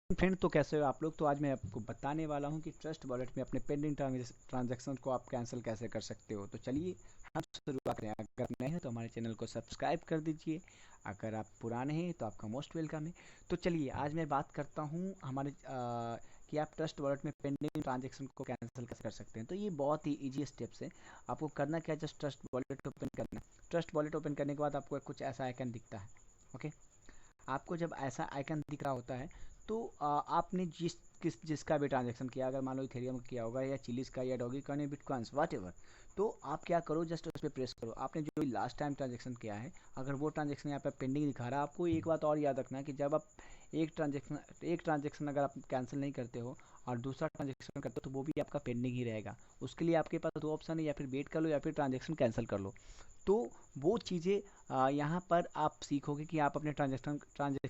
Friend, तो कैसे हो आप लोग। तो आज मैं आपको बताने वाला हूं कि ट्रस्ट वॉलेट में अपने पेंडिंग ट्रांजैक्शन को आप कैंसिल कैसे कर सकते हो। तो चलिए हम शुरुआत करें। अगर आप नए हैं तो हमारे चैनल को सब्सक्राइब कर दीजिए। अगर आप पुराने हैं तो आपका मोस्ट वेलकम है। तो चलिए आज मैं बात करता हूं हमारे कि आप ट्रस्ट वॉलेट में पेंडिंग ट्रांजेक्शन को कैंसिल कैसे कर सकते हैं। तो ये बहुत ही ईजी स्टेप्स है। आपको करना क्या है, जस्ट ट्रस्ट वॉलेट ओपन करना है। ट्रस्ट वॉलेट ओपन करने के बाद आपको कुछ ऐसा आइकन दिखता है। ओके, आपको जब ऐसा आइकन दिख रहा होता है तो आपने जिसका भी ट्रांजेक्शन किया, अगर मान लो इथेरियम किया होगा या चिलीज का या डॉगी कॉइन या बिटकॉइंस वाट एवर, तो आप क्या करो, जस्ट उस पर प्रेस करो। आपने जो लास्ट टाइम ट्रांजेक्शन किया है, अगर वो ट्रांजेक्शन यहाँ पे पेंडिंग दिखा रहा है, आपको एक बात और याद रखना है कि जब आप एक ट्रांजेक्शन अगर आप कैंसिल नहीं करते हो और दूसरा ट्रांजेक्शन करते हो तो वो भी आपका पेंडिंग ही रहेगा। उसके लिए आपके पास दो ऑप्शन है, या फिर वेट कर लो या फिर ट्रांजेक्शन कैंसिल कर लो। तो वो चीज़ें यहाँ पर आप सीखोगे कि आप अपने ट्रांजेक्शन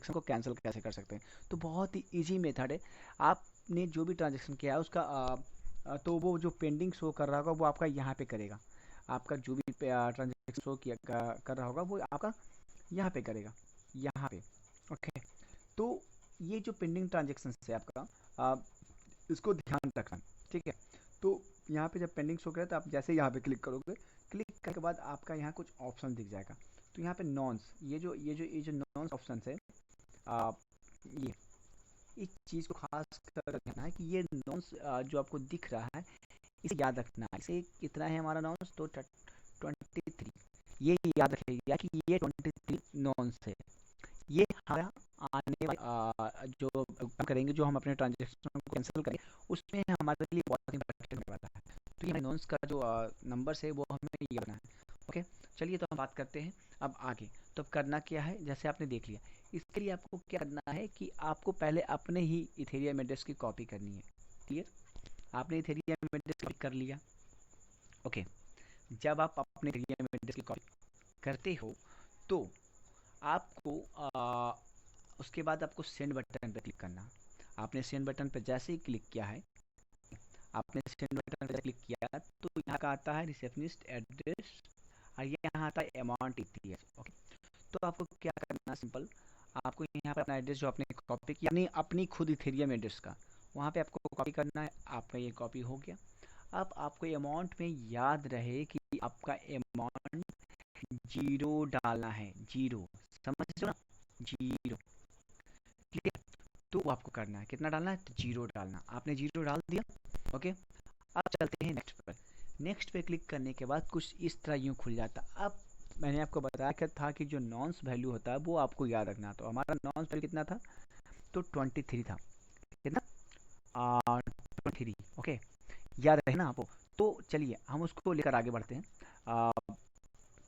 को कैंसिल कैसे कर सकते हैं। तो बहुत ही इजी मेथड है। आपने जो भी ट्रांजेक्शन किया है उसका तो वो जो पेंडिंग शो कर रहा होगा वो आपका यहाँ पे करेगा। आपका जो भी ट्रांजेक्शन शो किया कर रहा होगा वो आपका यहाँ पे करेगा, यहाँ पे। ओके, तो ये जो पेंडिंग ट्रांजेक्शन है आपका, इसको ध्यान रखना। ठीक है, तो यहाँ पे जब पेंडिंग शो करे तो आप जैसे यहाँ पे क्लिक करोगे, क्लिक करने के बाद आपका यहाँ कुछ ऑप्शन दिख जाएगा। तो यहाँ पे नॉन्स, ये जो नॉन्स ऑप्शन है, आ, ये इस चीज़ को खास कर रखना है कि ये नॉन्स जो आपको दिख रहा है इसे याद रखना है। इसे कितना है हमारा नॉन्स, तो 23। ये याद रखिएगा कि ये 23 नॉन्स है। ये हमारा आने वाला जो काम करेंगे, जो हम अपने ट्रांजेक्शन को कैंसिल करेंगे, उसमें हमारे लिए बहुत इंपॉर्टेंट होने वाला है। तो ये नोन्स का जो नंबर्स है वो हमें ये करना है। ओके, चलिए तो हम बात करते हैं अब आगे। तो अब करना क्या है, जैसे आपने देख लिया, इसके लिए आपको क्या करना है कि आपको पहले अपने ही इथेरियम एड्रेस की कॉपी करनी है। क्लियर, आपने इथेरियम एड्रेस कॉपी कर लिया। ओके, जब आप अपने इथेरियम एड्रेस की कॉपी करते हो तो आपको उसके बाद आपको सेंड बटन पर क्लिक करना। आपने सेंड बटन पर जैसे ही क्लिक किया है, आपने सेंड बटन पर क्लिक किया तो यहाँ का आता है रिसेप्शनिस्ट एड्रेस और ये यहाँ आता है अमाउंट इथीरियम। ओके, तो आपको क्या करना है, सिंपल, आपको यहाँ पर अपना एड्रेस जो आपने कॉपी किया, अपनी खुद इथेरियम एड्रेस का, वहाँ पे आपको कॉपी करना है। आपका ये कॉपी हो गया। अब आपको अमाउंट में याद रहे कि आपका अमाउंट जीरो डालना है। जीरो, समझ रहे हो ना, जीरो। ठीक है, तो वो आपको करना है, कितना डालना है, तो जीरो डालना। आपने जीरो डाल दिया। ओके, अब चलते हैं नेक्स्ट पर। नेक्स्ट पे क्लिक करने के बाद कुछ इस तरह यूँ खुल जाता। अब मैंने आपको बताया क्या था कि जो नॉन्स वैल्यू होता है वो आपको याद रखना। तो हमारा नॉन्स वैल्यू कितना था, तो 23 था। कितना, 23। ओके, याद रहे ना आपको। तो चलिए हम उसको लेकर आगे बढ़ते हैं।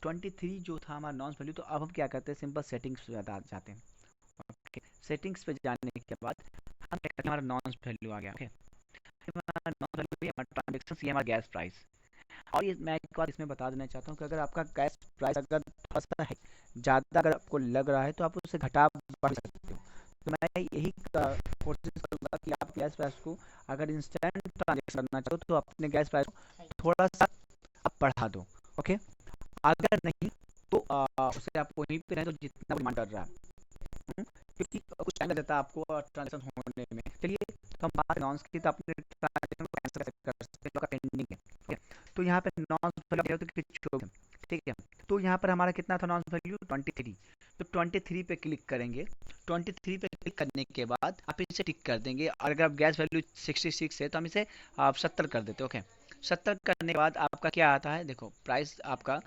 23 जो था हमारा नॉन्स वैल्यू, तो अब हम क्या करते हैं, सिंपल सेटिंग्स पे जाते हैं। ओके, सेटिंग्स पे जाने के बाद हम क्या करते हैं, हमारा नॉन्स वैल्यू आ गया। ओके, हमारा नॉन्स वैल्यू हमारा ट्रांजेक्शन, ये हमारा गैस प्राइस। और ये मैं एक बात इसमें बता देना चाहता हूँ कि अगर आपका गैस प्राइस अगर थोड़ा सा है ज़्यादा, अगर आपको लग रहा है तो आप उससे घटा बढ़ सकते हो। तो मैं यही कोशिश करूँगा कि आप गैस प्राइस को, अगर इंस्टेंट ट्रांजेक्शन करना चाहो तो अपने गैस प्राइस को थोड़ा सा आप बढ़ा दो। ओके, अगर नहीं तो उसे आप वहीं पे रहें तो जितना डिमांड कर रहा है। क्योंकि कुछ टाइम लग जाता है आपको ट्रांजेक्शन होने में। चलिए, तो हम बात अनाउंस की, तो अपने ट्रांजेक्शन को कैंसिल कर सकते हैं, पेंडिंग है। ठीक है, तो यहाँ पे नॉन वैल्यू तो कुछ, ठीक है, तो यहाँ पर हमारा कितना था नॉन वैल्यू, 23। तो 23 पे क्लिक करेंगे। 23 पे क्लिक करने के बाद आप इसे टिक कर देंगे, और अगर आप गैस वैल्यू 66 है तो हम इसे आप 70 कर देते। ओके, 70 करने के बाद आपका क्या आता है, देखो प्राइस आपका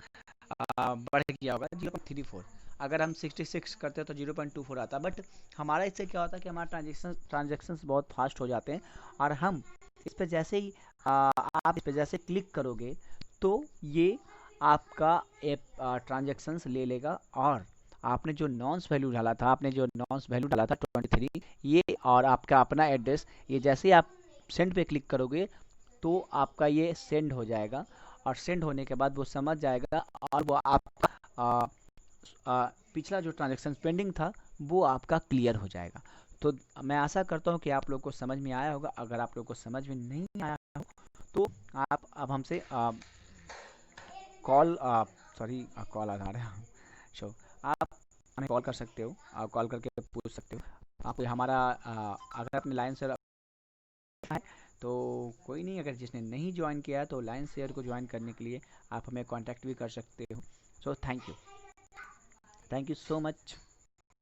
बढ़ गया होगा 0.34। अगर हम 66 करते हैं तो 0.24 आता है। बट हमारा इससे क्या होता है कि हमारा ट्रांजेक्शन्स बहुत फास्ट हो जाते हैं। और हम इस पर जैसे ही आप इस पर जैसे क्लिक करोगे तो ये आपका ट्रांजेक्शन्स ले लेगा। और आपने जो नॉन्स वैल्यू डाला था 23, ये और आपका अपना एड्रेस, ये जैसे ही आप सेंड पे क्लिक करोगे तो आपका ये सेंड हो जाएगा। और सेंड होने के बाद वो समझ जाएगा और वो आपका पिछला जो ट्रांजेक्शन पेंडिंग था वो आपका क्लियर हो जाएगा। तो मैं आशा करता हूँ कि आप लोग को समझ में आया होगा। अगर आप लोग को समझ में नहीं आया हो तो आप अब हमसे कॉल सॉरी कॉल आ रहा है, शो, आप हमें कॉल कर सकते हो, आप कॉल करके पूछ सकते हो। आपको हमारा अगर अपने लाइन शेयर है तो कोई नहीं, अगर जिसने नहीं ज्वाइन किया है तो लाइन शेयर को ज्वाइन करने के लिए आप हमें कांटेक्ट भी कर सकते हो। So thank you so much.